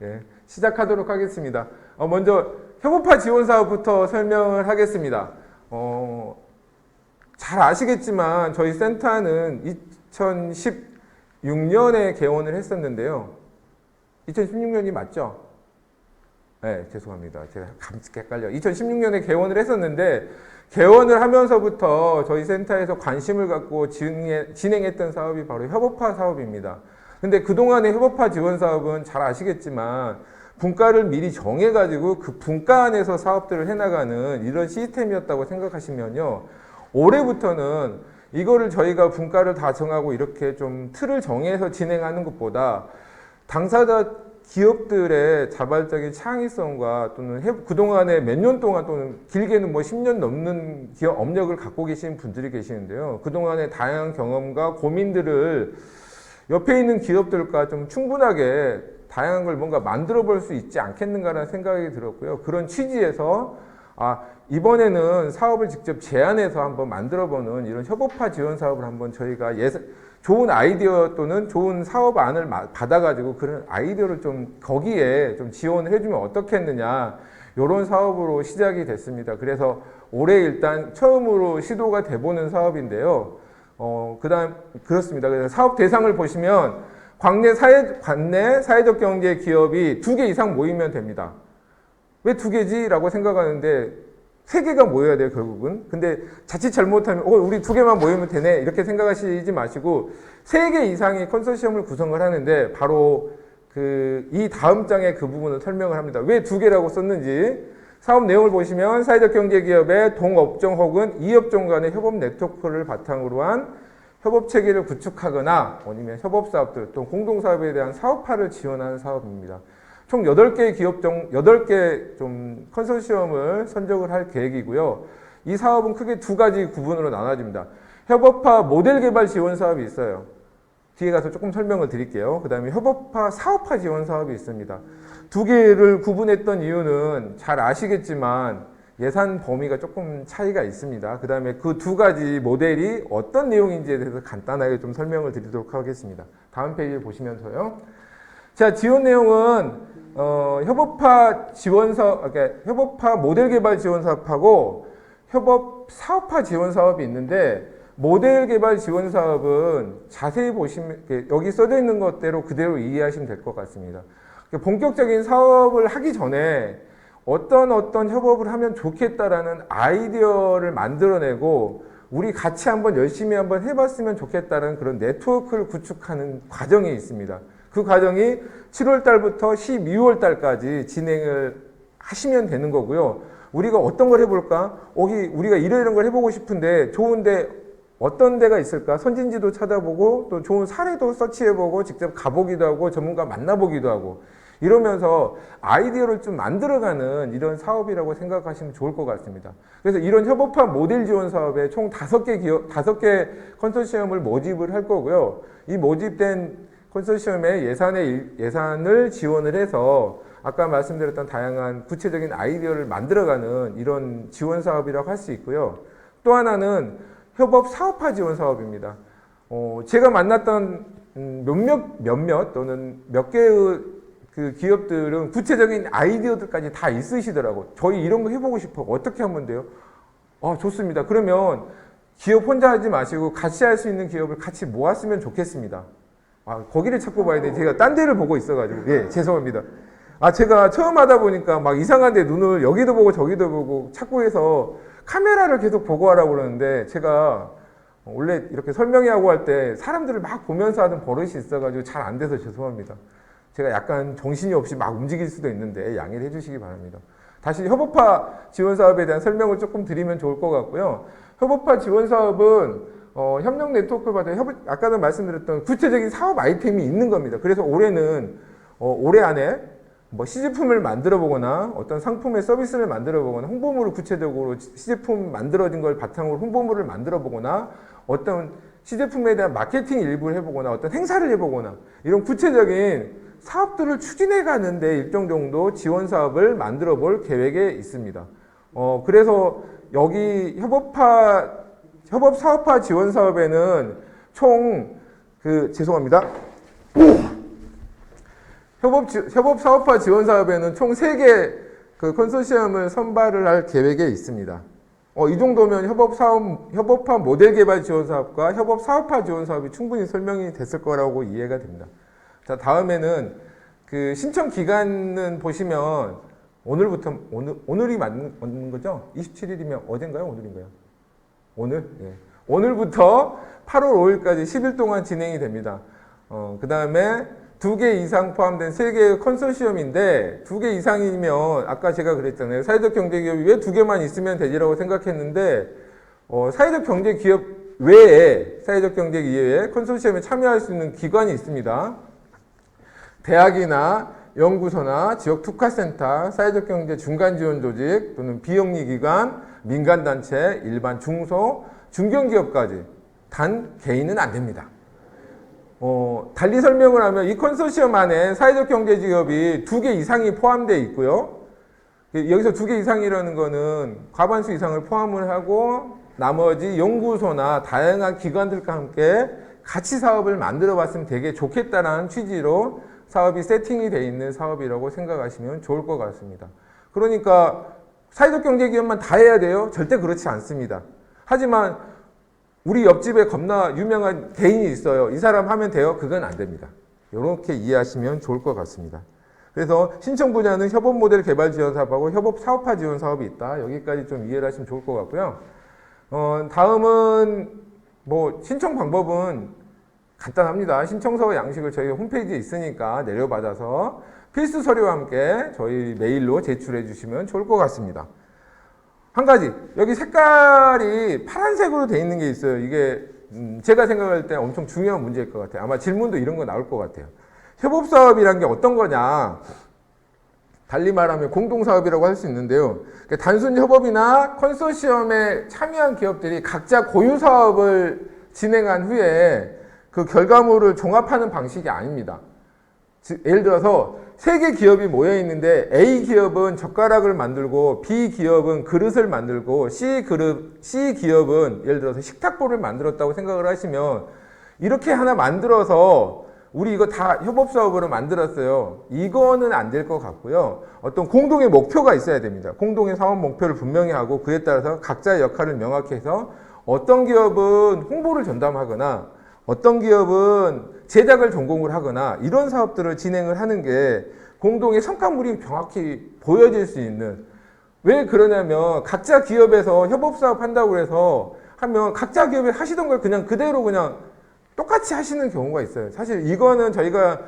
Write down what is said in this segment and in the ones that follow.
예, 시작하도록 하겠습니다. 먼저 협업화 지원 사업부터 설명을 하겠습니다. 잘 아시겠지만 저희 센터는 2016년에 개원을 했었는데요. 2016년이 맞죠? 네, 죄송합니다. 제가 감기 헷갈려. 2016년에 개원을 했었는데 개원을 하면서부터 저희 센터에서 관심을 갖고 진행했던 사업이 바로 협업화 사업입니다. 근데 그동안의 협업화 지원 사업은 잘 아시겠지만 분과를 미리 정해가지고 그 분과 안에서 사업들을 해나가는 이런 시스템이었다고 생각하시면요. 올해부터는 이거를 저희가 분과를 다 정하고 이렇게 좀 틀을 정해서 진행하는 것보다 당사자 기업들의 자발적인 창의성과 또는 그동안에 몇 년 동안 또는 길게는 뭐 10년 넘는 기업 업력을 갖고 계신 분들이 계시는데요. 그동안의 다양한 경험과 고민들을 옆에 있는 기업들과 좀 충분하게 다양한 걸 뭔가 만들어 볼 수 있지 않겠는가라는 생각이 들었고요. 그런 취지에서 이번에는 사업을 직접 제안해서 한번 만들어 보는 이런 협업화 지원 사업을 한번 저희가 좋은 아이디어 또는 좋은 사업안을 받아가지고 그런 아이디어를 좀 거기에 좀 지원을 해주면 어떻겠느냐 이런 사업으로 시작이 됐습니다. 그래서 올해 일단 처음으로 시도가 돼보는 사업인데요. 그렇습니다. 그래서 사업 대상을 보시면 관내 사회적 경제 기업이 2개 이상 모이면 됩니다. 왜 2개지? 라고 생각하는데 3개가 모여야 돼요, 결국은. 근데 자칫 잘못하면, 우리 2개만 모이면 되네. 이렇게 생각하시지 마시고, 3개 이상의 컨소시엄을 구성을 하는데, 바로 이 다음 장에 그 부분을 설명을 합니다. 왜 2개라고 썼는지. 사업 내용을 보시면, 사회적 경제 기업의 동업종 혹은 이업종 간의 협업 네트워크를 바탕으로 한 협업 체계를 구축하거나, 아니면 협업사업들, 또 공동사업에 대한 사업화를 지원하는 사업입니다. 총 8개의 기업종, 8개 좀 컨소시엄을 선정을 할 계획이고요. 이 사업은 크게 2가지 구분으로 나눠집니다. 협업화 모델 개발 지원 사업이 있어요. 뒤에 가서 조금 설명을 드릴게요. 그 다음에 협업화 사업화 지원 사업이 있습니다. 2개를 구분했던 이유는 잘 아시겠지만 예산 범위가 조금 차이가 있습니다. 그 다음에 그 2가지 모델이 어떤 내용인지에 대해서 간단하게 좀 설명을 드리도록 하겠습니다. 다음 페이지를 보시면서요. 자, 지원 내용은 협업화 지원 사업, 그러니까 협업화 모델 개발 지원 사업하고 협업 사업화 지원 사업이 있는데 모델 개발 지원 사업은 자세히 보시면 여기 써져 있는 것대로 그대로 이해하시면 될 것 같습니다. 본격적인 사업을 하기 전에 어떤 협업을 하면 좋겠다라는 아이디어를 만들어내고 우리 같이 한번 열심히 한번 해봤으면 좋겠다는 그런 네트워크를 구축하는 과정이 있습니다. 그 과정이 7월 달부터 12월 달까지 진행을 하시면 되는 거고요. 우리가 어떤 걸 해볼까? 우리가 이런 걸 해보고 싶은데 좋은데 어떤 데가 있을까? 선진지도 찾아보고 또 좋은 사례도 서치해보고 직접 가보기도 하고 전문가 만나보기도 하고 이러면서 아이디어를 좀 만들어가는 이런 사업이라고 생각하시면 좋을 것 같습니다. 그래서 이런 협업화 모델 지원 사업에 총 5개 컨소시엄을 모집을 할 거고요. 이 모집된 컨소시엄의 예산을 지원을 해서 아까 말씀드렸던 다양한 구체적인 아이디어를 만들어가는 이런 지원 사업이라고 할 수 있고요. 또 하나는 협업 사업화 지원 사업입니다. 제가 만났던 몇몇 또는 몇 개의 그 기업들은 구체적인 아이디어들까지 다 있으시더라고요. 저희 이런 거 해보고 싶어. 어떻게 하면 돼요? 좋습니다. 그러면 기업 혼자 하지 마시고 같이 할 수 있는 기업을 같이 모았으면 좋겠습니다. 거기를 찾고 봐야 돼. 제가 딴 데를 보고 있어가지고. 예, 죄송합니다. 제가 처음 하다 보니까 막 이상한데 눈을 여기도 보고 저기도 보고 찾고 해서 카메라를 계속 보고 하라고 그러는데 제가 원래 이렇게 설명하고 할 때 사람들을 막 보면서 하는 버릇이 있어가지고 잘 안 돼서 죄송합니다. 제가 약간 정신이 없이 막 움직일 수도 있는데 양해를 해주시기 바랍니다. 다시 협업화 지원 사업에 대한 설명을 조금 드리면 좋을 것 같고요. 협업화 지원 사업은 협력 네트워크를 받아 아까도 말씀드렸던 구체적인 사업 아이템이 있는 겁니다. 그래서 올해는 올해 안에 뭐 시제품을 만들어 보거나 어떤 상품의 서비스를 만들어 보거나 홍보물을 구체적으로 시제품 만들어진 걸 바탕으로 홍보물을 만들어 보거나 어떤 시제품에 대한 마케팅 일부를 해보거나 어떤 행사를 해보거나 이런 구체적인 사업들을 추진해 가는데 일정 정도 지원 사업을 만들어 볼 계획에 있습니다. 그래서 여기 협업 사업화 지원 사업에는 총 죄송합니다. 협업 사업화 지원 사업에는 총 3개 그 컨소시엄을 선발을 할 계획에 있습니다. 이 정도면 협업화 모델 개발 지원 사업과 협업 사업화 지원 사업이 충분히 설명이 됐을 거라고 이해가 됩니다. 자, 다음에는 그 신청 기간은 보시면 오늘이 맞는 거죠? 27일이면 어젠가요? 오늘인가요? 오늘? 예. 오늘부터 8월 5일까지 10일 동안 진행이 됩니다. 그 다음에 2개 이상 포함된 3개의 컨소시엄인데 2개 이상이면 아까 제가 그랬잖아요. 사회적 경제기업이 왜 2개만 있으면 되지라고 생각했는데 사회적 경제기업 외에 사회적 경제기업에 컨소시엄에 참여할 수 있는 기관이 있습니다. 대학이나 연구소나 지역 특화센터, 사회적 경제 중간 지원 조직 또는 비영리 기관, 민간단체, 일반 중소, 중견기업까지 단 개인은 안 됩니다. 달리 설명을 하면 이 컨소시엄 안에 사회적 경제 기업이 2개 이상이 포함되어 있고요. 여기서 2개 이상이라는 거는 과반수 이상을 포함을 하고 나머지 연구소나 다양한 기관들과 함께 같이 사업을 만들어 봤으면 되게 좋겠다라는 취지로 사업이 세팅이 되어 있는 사업이라고 생각하시면 좋을 것 같습니다. 그러니까 사회적 경제 기업만 다 해야 돼요? 절대 그렇지 않습니다. 하지만 우리 옆집에 겁나 유명한 개인이 있어요. 이 사람 하면 돼요? 그건 안 됩니다. 이렇게 이해하시면 좋을 것 같습니다. 그래서 신청 분야는 협업 모델 개발 지원 사업하고 협업 사업화 지원 사업이 있다. 여기까지 좀 이해를 하시면 좋을 것 같고요. 다음은 신청 방법은 간단합니다. 신청서 양식을 저희 홈페이지에 있으니까 내려받아서 필수 서류와 함께 저희 메일로 제출해 주시면 좋을 것 같습니다. 한 가지, 여기 색깔이 파란색으로 되어 있는 게 있어요. 이게 제가 생각할 때 엄청 중요한 문제일 것 같아요. 아마 질문도 이런 거 나올 것 같아요. 협업사업이란 게 어떤 거냐? 달리 말하면 공동사업이라고 할 수 있는데요. 단순 협업이나 컨소시엄에 참여한 기업들이 각자 고유 사업을 진행한 후에 그 결과물을 종합하는 방식이 아닙니다. 예를 들어서 3개 기업이 모여 있는데 A 기업은 젓가락을 만들고 B 기업은 그릇을 만들고 C 기업은 예를 들어서 식탁보를 만들었다고 생각을 하시면 이렇게 하나 만들어서 우리 이거 다 협업사업으로 만들었어요. 이거는 안 될 것 같고요. 어떤 공동의 목표가 있어야 됩니다. 공동의 사업 목표를 분명히 하고 그에 따라서 각자의 역할을 명확히 해서 어떤 기업은 홍보를 전담하거나 어떤 기업은 제작을 전공을 하거나 이런 사업들을 진행을 하는 게 공동의 성과물이 명확히 보여질 수 있는, 왜 그러냐면 각자 기업에서 협업사업 한다고 해서 하면 각자 기업에 하시던 걸 그냥 그대로 그냥 똑같이 하시는 경우가 있어요. 사실 이거는 저희가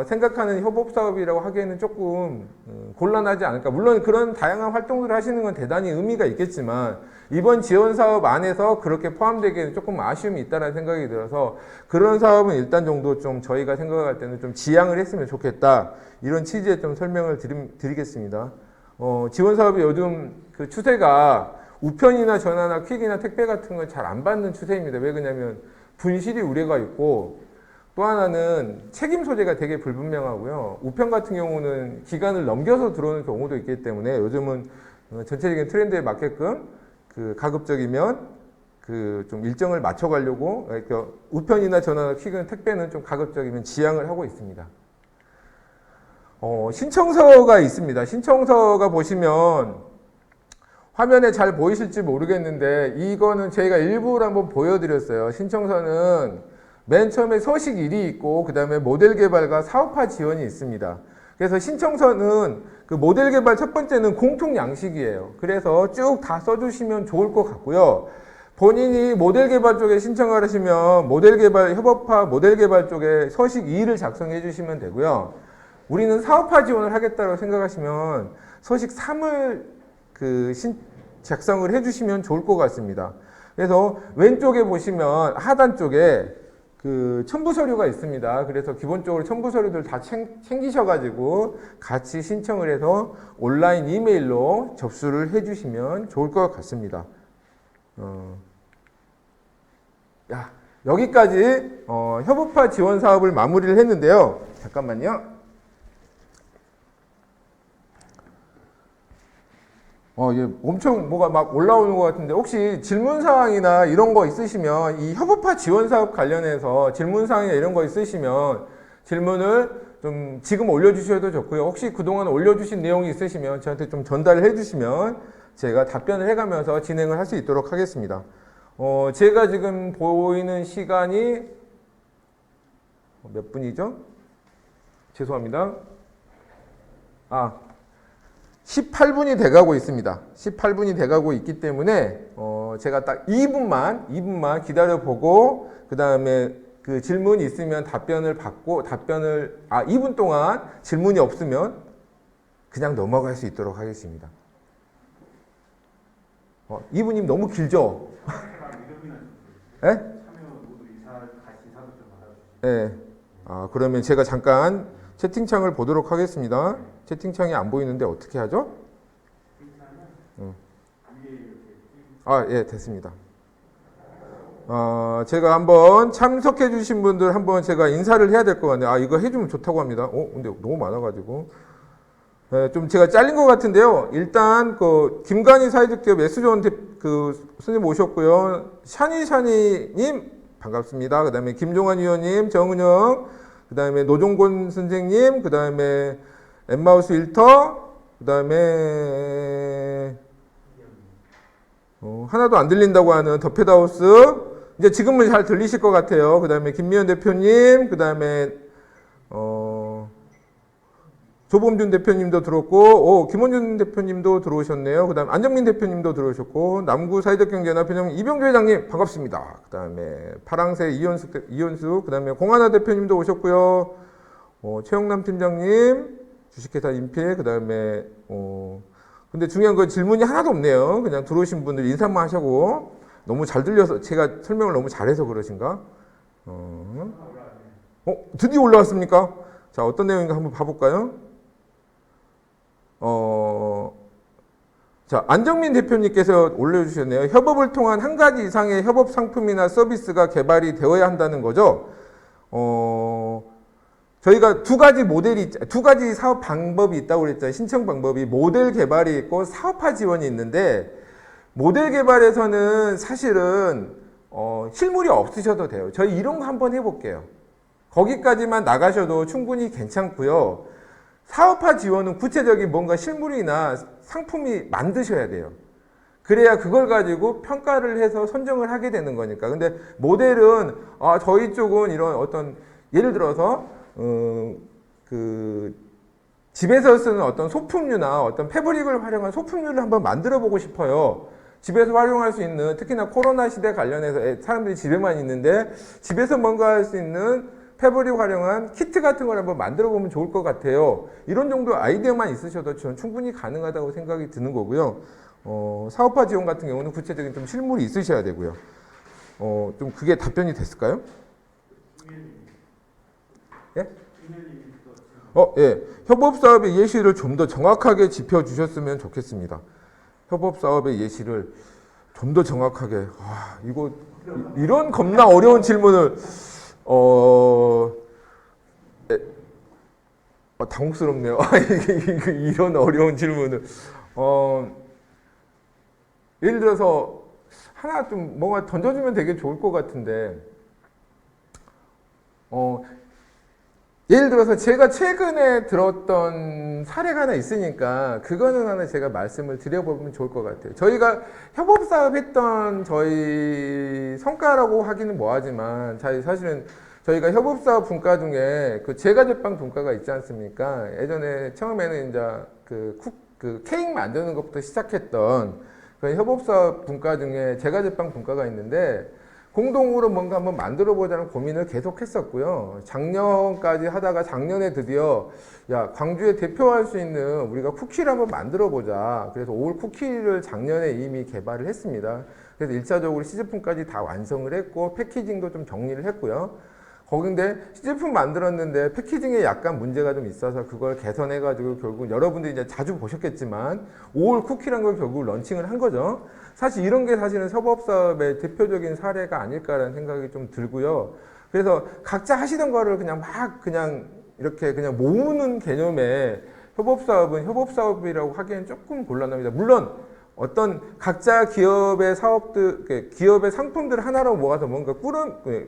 생각하는 협업사업이라고 하기에는 조금 곤란하지 않을까. 물론 그런 다양한 활동들을 하시는 건 대단히 의미가 있겠지만 이번 지원사업 안에서 그렇게 포함되기에는 조금 아쉬움이 있다는 생각이 들어서 그런 사업은 일단 정도 좀 저희가 생각할 때는 좀 지양을 했으면 좋겠다. 이런 취지의 좀 설명을 드리겠습니다. 지원사업이 요즘 그 추세가 우편이나 전화나 퀵이나 택배 같은 건 잘 안 받는 추세입니다. 왜 그러냐면 분실이 우려가 있고 또 하나는 책임 소재가 되게 불분명하고요. 우편 같은 경우는 기간을 넘겨서 들어오는 경우도 있기 때문에 요즘은 전체적인 트렌드에 맞게끔 그 가급적이면 그 좀 일정을 맞춰가려고 그러니까 우편이나 전화나 퀵은 택배는 좀 가급적이면 지양을 하고 있습니다. 신청서가 있습니다. 신청서가 보시면 화면에 잘 보이실지 모르겠는데 이거는 저희가 일부러 한번 보여드렸어요. 신청서는 맨 처음에 서식 1이 있고 그 다음에 모델 개발과 사업화 지원이 있습니다. 그래서 신청서는 그 모델 개발 첫 번째는 공통 양식이에요. 그래서 쭉 다 써주시면 좋을 것 같고요. 본인이 모델 개발 쪽에 신청을 하시면 모델 개발, 협업화 모델 개발 쪽에 서식 2를 작성해 주시면 되고요. 우리는 사업화 지원을 하겠다고 생각하시면 서식 3을 작성을 해주시면 좋을 것 같습니다. 그래서 왼쪽에 보시면 하단 쪽에 그 첨부 서류가 있습니다. 그래서 기본적으로 첨부 서류들 다 챙기셔가지고 같이 신청을 해서 온라인 이메일로 접수를 해주시면 좋을 것 같습니다. 여기까지 협업화 지원 사업을 마무리를 했는데요. 잠깐만요. 엄청 뭐가 막 올라오는 것 같은데 혹시 질문사항이나 이런 거 있으시면 이 협업화 지원 사업 관련해서 질문사항이나 이런 거 있으시면 질문을 좀 지금 올려주셔도 좋고요. 혹시 그동안 올려주신 내용이 있으시면 저한테 좀 전달을 해주시면 제가 답변을 해가면서 진행을 할 수 있도록 하겠습니다. 제가 지금 보이는 시간이 몇 분이죠? 죄송합니다. 18분이 돼가고 있습니다. 18분이 돼가고 있기 때문에 제가 딱 2분만 기다려보고 그 다음에 그 질문이 있으면 답변을 받고 2분 동안 질문이 없으면 그냥 넘어갈 수 있도록 하겠습니다. 2분이면 너무 길죠? 네? 네. 그러면 제가 잠깐 채팅창을 보도록 하겠습니다. 채팅창이 안 보이는데 어떻게 하죠? 예, 됐습니다. 제가 한번 참석해 주신 분들 한번 제가 인사를 해야 될 것 같네요. 이거 해주면 좋다고 합니다. 근데 너무 많아가지고. 좀 제가 잘린 것 같은데요. 일단, 김간희 사회적 기업 S존 선생님 오셨고요. 샤니님, 반갑습니다. 그 다음에 김종환 위원님, 정은영, 그 다음에 노종곤 선생님, 그 다음에 엠마우스 일터, 그 다음에 하나도 안 들린다고 하는 더패드하우스. 이제 지금은 잘 들리실 것 같아요. 그 다음에 김미연 대표님, 그 다음에 조범준 대표님도 들어왔고, 김원준 대표님도 들어오셨네요. 그 다음에 안정민 대표님도 들어오셨고, 남구 사회적경제연합회장 이병조 회장님 반갑습니다. 그 다음에 파랑새 이현수, 그 다음에 공하나 대표님도 오셨고요. 최영남 팀장님, 주식회사 인필, 그 다음에 근데 중요한 건 질문이 하나도 없네요. 그냥 들어오신 분들 인사만 하시고 너무 잘 들려서 제가 설명을 너무 잘해서 그러신가? 드디어 올라왔습니까? 자, 어떤 내용인가 한번 봐볼까요? 자, 안정민 대표님께서 올려주셨네요. 협업을 통한 한 가지 이상의 협업 상품이나 서비스가 개발이 되어야 한다는 거죠. 저희가 두 가지 사업 방법이 있다고 그랬잖아요. 신청 방법이 모델 개발이 있고 사업화 지원이 있는데, 모델 개발에서는 사실은 실물이 없으셔도 돼요. 저희 이런 거 한번 해볼게요. 거기까지만 나가셔도 충분히 괜찮고요. 사업화 지원은 구체적인 뭔가 실물이나 상품이 만드셔야 돼요. 그래야 그걸 가지고 평가를 해서 선정을 하게 되는 거니까. 근데 모델은 저희 쪽은 이런 어떤 예를 들어서 집에서 쓰는 어떤 소품류나 어떤 패브릭을 활용한 소품류를 한번 만들어 보고 싶어요. 집에서 활용할 수 있는, 특히나 코로나 시대 관련해서 사람들이 집에만 있는데 집에서 뭔가 할 수 있는 패브릭 활용한 키트 같은 걸 한번 만들어 보면 좋을 것 같아요. 이런 정도 아이디어만 있으셔도 저는 충분히 가능하다고 생각이 드는 거고요. 사업화 지원 같은 경우는 구체적인 좀 실물이 있으셔야 되고요. 좀 그게 답변이 됐을까요? 예? 예. 협업사업의 예시를 좀 더 정확하게 짚어주셨으면 좋겠습니다. 협업사업의 예시를 좀 더 정확하게. 이런 겁나 어려운 질문을, 당혹스럽네요. 이런 어려운 질문을. 예를 들어서, 하나 좀 뭔가 던져주면 되게 좋을 것 같은데, 예를 들어서 제가 최근에 들었던 사례가 하나 있으니까 그거는 하나 제가 말씀을 드려보면 좋을 것 같아요. 저희가 협업사업 했던 저희 성과라고 하기는 뭐하지만 사실은 저희가 협업사업 분과 중에 그 제과제빵 분과가 있지 않습니까? 예전에 처음에는 이제 그 케이크 만드는 것부터 시작했던 그 협업사업 분과 중에 제과제빵 분과가 있는데, 공동으로 뭔가 한번 만들어 보자는 고민을 계속 했었고요. 작년까지 하다가 작년에 드디어 광주에 대표할 수 있는 우리가 쿠키를 한번 만들어 보자. 그래서 올 쿠키를 작년에 이미 개발을 했습니다. 그래서 1차적으로 시제품까지 다 완성을 했고 패키징도 좀 정리를 했고요. 거긴데 시제품 만들었는데 패키징에 약간 문제가 좀 있어서 그걸 개선해 가지고 결국 여러분들이 이제 자주 보셨겠지만 5월 쿠키란 걸 결국 런칭을 한 거죠. 사실 이런 게 사실은 협업사업의 대표적인 사례가 아닐까라는 생각이 좀 들고요. 그래서 각자 하시던 거를 그냥 이렇게 모으는 개념의 협업사업은 협업사업이라고 하기엔 조금 곤란합니다. 물론 어떤 각자 기업의 사업들, 기업의 상품들을 하나로 모아서 뭔가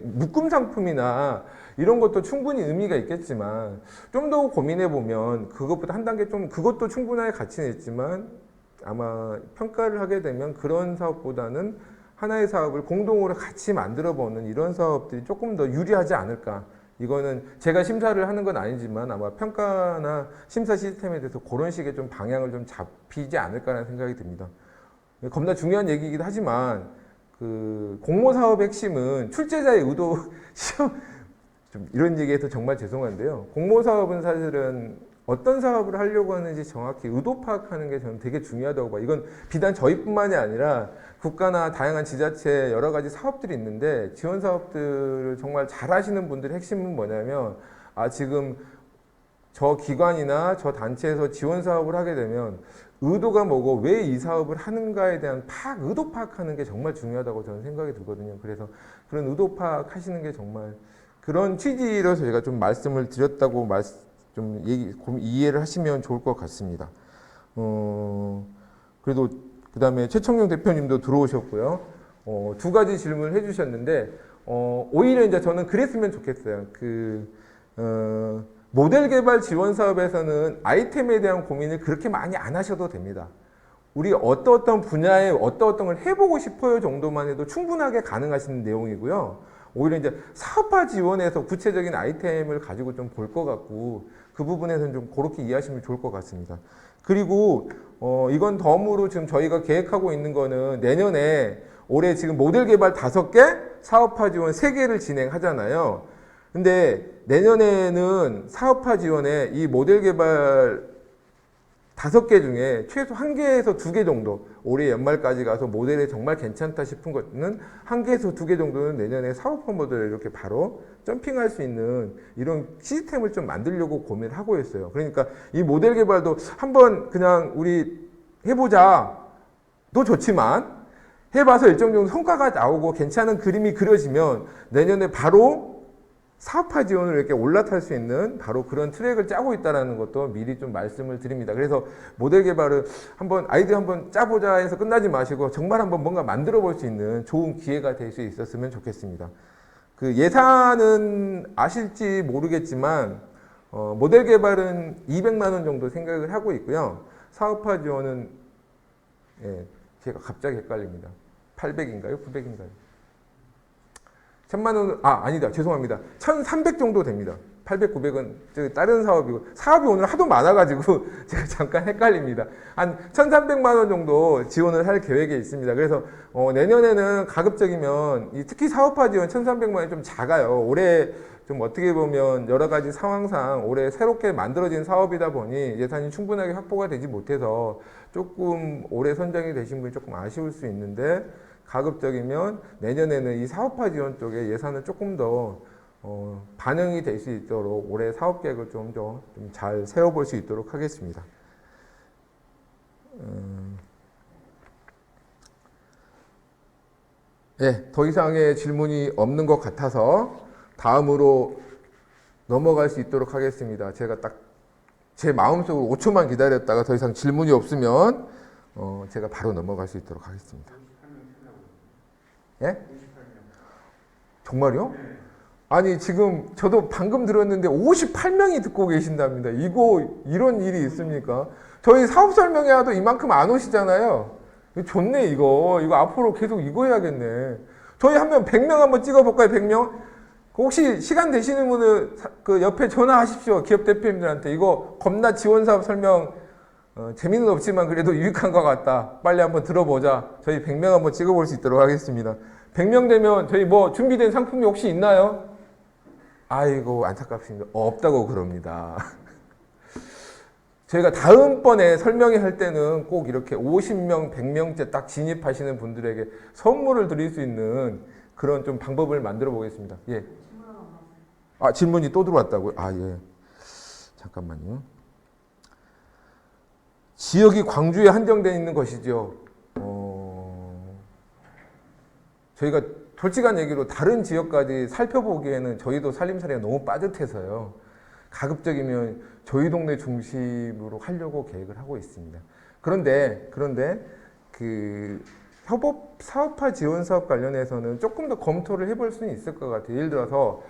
묶음 상품이나 이런 것도 충분히 의미가 있겠지만 좀 더 고민해 보면 그것보다 한 단계 좀 그것도 충분하게 가치는 있지만 아마 평가를 하게 되면 그런 사업보다는 하나의 사업을 공동으로 같이 만들어 보는 이런 사업들이 조금 더 유리하지 않을까. 이거는 제가 심사를 하는 건 아니지만 아마 평가나 심사 시스템에 대해서 그런 식의 좀 방향을 좀 잡히지 않을까라는 생각이 듭니다. 겁나 중요한 얘기이기도 하지만 그 공모 사업의 핵심은 출제자의 의도 시험 좀 이런 얘기해서 정말 죄송한데요. 공모 사업은 사실은 어떤 사업을 하려고 하는지 정확히 의도 파악하는 게 저는 되게 중요하다고 봐요. 이건 비단 저희뿐만이 아니라 국가나 다양한 지자체 여러 가지 사업들이 있는데 지원 사업들을 정말 잘 하시는 분들의 핵심은 뭐냐면 지금 저 기관이나 저 단체에서 지원 사업을 하게 되면 의도가 뭐고 왜 이 사업을 하는가에 대한 의도 파악하는 게 정말 중요하다고 저는 생각이 들거든요. 그래서 그런 의도 파악하시는 게 정말 그런 취지로서 제가 좀 말씀을 드렸다고 좀 이해를 하시면 좋을 것 같습니다. 그래도 그 다음에 최청용 대표님도 들어오셨고요. 두 가지 질문을 해주셨는데 오히려 이제 저는 그랬으면 좋겠어요. 모델 개발 지원 사업에서는 아이템에 대한 고민을 그렇게 많이 안 하셔도 됩니다. 우리 어떤 분야에 어떤 걸 해보고 싶어요 정도만 해도 충분하게 가능하신 내용이고요. 오히려 이제 사업화 지원에서 구체적인 아이템을 가지고 좀 볼 것 같고 그 부분에서는 좀 그렇게 이해하시면 좋을 것 같습니다. 그리고 이건 덤으로 지금 저희가 계획하고 있는 거는 내년에 올해 지금 모델 개발 5개, 사업화 지원 3개를 진행하잖아요. 근데 내년에는 사업화 지원에 이 모델 개발 5개 중에 최소 1개에서 2개 정도 올해 연말까지 가서 모델이 정말 괜찮다 싶은 것은 1개에서 2개 정도는 내년에 사업화 모델을 이렇게 바로 점핑할 수 있는 이런 시스템을 좀 만들려고 고민을 하고 있어요. 그러니까 이 모델 개발도 한번 그냥 우리 해보자도 좋지만 해봐서 일정 정도 성과가 나오고 괜찮은 그림이 그려지면 내년에 바로 사업화 지원을 이렇게 올라탈 수 있는 바로 그런 트랙을 짜고 있다는 것도 미리 좀 말씀을 드립니다. 그래서 모델 개발을 한번 아이디어 한번 짜보자 해서 끝나지 마시고 정말 한번 뭔가 만들어 볼 수 있는 좋은 기회가 될 수 있었으면 좋겠습니다. 그 예산은 아실지 모르겠지만 모델 개발은 200만 원 정도 생각을 하고 있고요. 사업화 지원은 제가 갑자기 헷갈립니다. 800인가요? 900인가요? 1000만 원, 아니다. 죄송합니다. 1300 정도 됩니다. 800, 900은 다른 사업이고, 사업이 오늘 하도 많아가지고 제가 잠깐 헷갈립니다. 한 1300만 원 정도 지원을 할 계획에 있습니다. 그래서 내년에는 가급적이면 특히 사업화 지원 1300만 원이 좀 작아요. 올해 좀 어떻게 보면 여러 가지 상황상 올해 새롭게 만들어진 사업이다 보니 예산이 충분하게 확보가 되지 못해서 조금 올해 선정이 되신 분이 조금 아쉬울 수 있는데 가급적이면 내년에는 이 사업화 지원 쪽에 예산을 조금 더 반영이 될 수 있도록 올해 사업 계획을 좀 더 잘 세워볼 수 있도록 하겠습니다. 네, 더 이상의 질문이 없는 것 같아서 다음으로 넘어갈 수 있도록 하겠습니다. 제가 딱 제 마음속으로 5초만 기다렸다가 더 이상 질문이 없으면 제가 바로 넘어갈 수 있도록 하겠습니다. 예? 정말요? 아니 지금 저도 방금 들었는데 58명이 듣고 계신답니다. 이런 일이 있습니까? 저희 사업 설명회와도 이만큼 안 오시잖아요. 좋네 이거 앞으로 계속 이거 해야겠네. 저희 한 명 100명 한번 찍어볼까요? 100명? 혹시 시간 되시는 분은 그 옆에 전화하십시오. 기업 대표님들한테 이거 겁나 지원 사업 설명 재미는 없지만 그래도 유익한 것 같다. 빨리 한번 들어보자. 저희 100명 한번 찍어볼 수 있도록 하겠습니다. 100명 되면 저희 뭐 준비된 상품이 혹시 있나요? 아이고 안타깝습니다. 없다고 그럽니다. 저희가 다음번에 설명회 할 때는 꼭 이렇게 50명, 100명째 딱 진입하시는 분들에게 선물을 드릴 수 있는 그런 좀 방법을 만들어 보겠습니다. 예. 질문이 또 들어왔다고요? 예. 잠깐만요. 지역이 광주에 한정되어 있는 것이죠. 저희가 솔직한 얘기로 다른 지역까지 살펴보기에는 저희도 살림살이가 너무 빠듯해서요. 가급적이면 저희 동네 중심으로 하려고 계획을 하고 있습니다. 그런데 그 협업 사업화 지원 사업 관련해서는 조금 더 검토를 해볼 수는 있을 것 같아요. 예를 들어서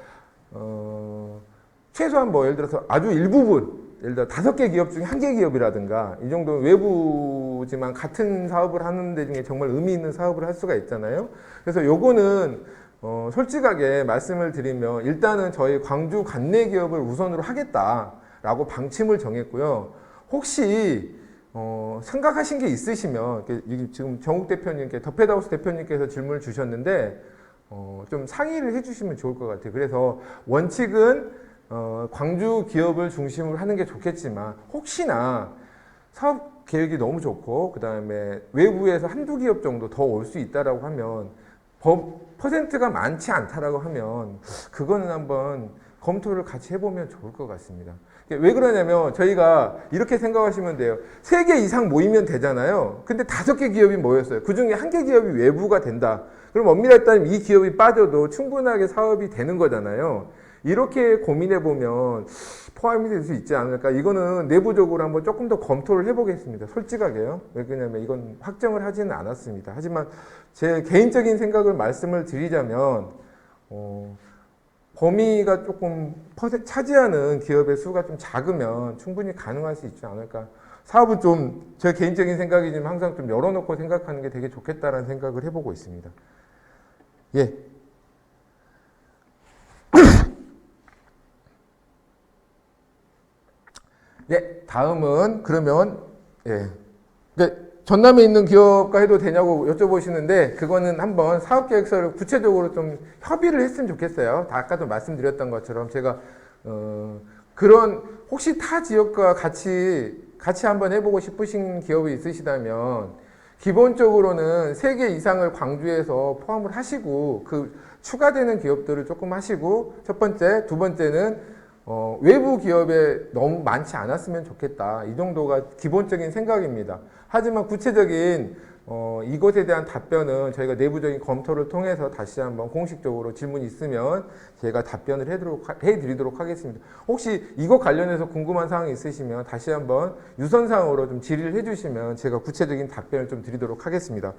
최소한 뭐 예를 들어서 아주 일부분, 예를 들어 5개 기업 중에 1개 기업이라든가 이 정도 외부지만 같은 사업을 하는 데 중에 정말 의미 있는 사업을 할 수가 있잖아요. 그래서 요거는 솔직하게 말씀을 드리면 일단은 저희 광주 관내 기업을 우선으로 하겠다라고 방침을 정했고요. 혹시 생각하신 게 있으시면 지금 정욱 대표님께 더패드하우스 대표님께서 질문을 주셨는데 좀 상의를 해주시면 좋을 것 같아요. 그래서 원칙은 광주 기업을 중심으로 하는 게 좋겠지만 혹시나 사업 계획이 너무 좋고 그 다음에 외부에서 한두 기업 정도 더 올 수 있다라고 하면 퍼센트가 많지 않다라고 하면 그거는 한번 검토를 같이 해보면 좋을 것 같습니다. 왜 그러냐면 저희가 이렇게 생각하시면 돼요. 3개 이상 모이면 되잖아요. 근데 5개 기업이 모였어요. 그 중에 1개 기업이 외부가 된다. 그럼 엄밀히 따지면 이 기업이 빠져도 충분하게 사업이 되는 거잖아요. 이렇게 고민해 보면 포함이 될 수 있지 않을까. 이거는 내부적으로 한번 조금 더 검토를 해보겠습니다. 솔직하게요. 왜냐면 이건 확정을 하지는 않았습니다. 하지만 제 개인적인 생각을 말씀을 드리자면 범위가 조금 차지하는 기업의 수가 좀 작으면 충분히 가능할 수 있지 않을까. 사업은 좀 제 개인적인 생각이지만 항상 좀 열어놓고 생각하는 게 되게 좋겠다라는 생각을 해보고 있습니다. 예. 네, 다음은 그러면 전남에 있는 기업과 해도 되냐고 여쭤보시는데 그거는 한번 사업계획서를 구체적으로 좀 협의를 했으면 좋겠어요. 아까도 말씀드렸던 것처럼 제가 그런 혹시 타 지역과 같이 한번 해보고 싶으신 기업이 있으시다면 기본적으로는 3개 이상을 광주에서 포함을 하시고 그 추가되는 기업들을 조금 하시고 첫 번째, 두 번째는 외부 기업에 너무 많지 않았으면 좋겠다. 이 정도가 기본적인 생각입니다. 하지만 구체적인 이것에 대한 답변은 저희가 내부적인 검토를 통해서 다시 한번 공식적으로 질문이 있으면 제가 답변을 해드리도록 하겠습니다. 혹시 이거 관련해서 궁금한 사항이 있으시면 다시 한번 유선상으로 좀 질의를 해주시면 제가 구체적인 답변을 좀 드리도록 하겠습니다.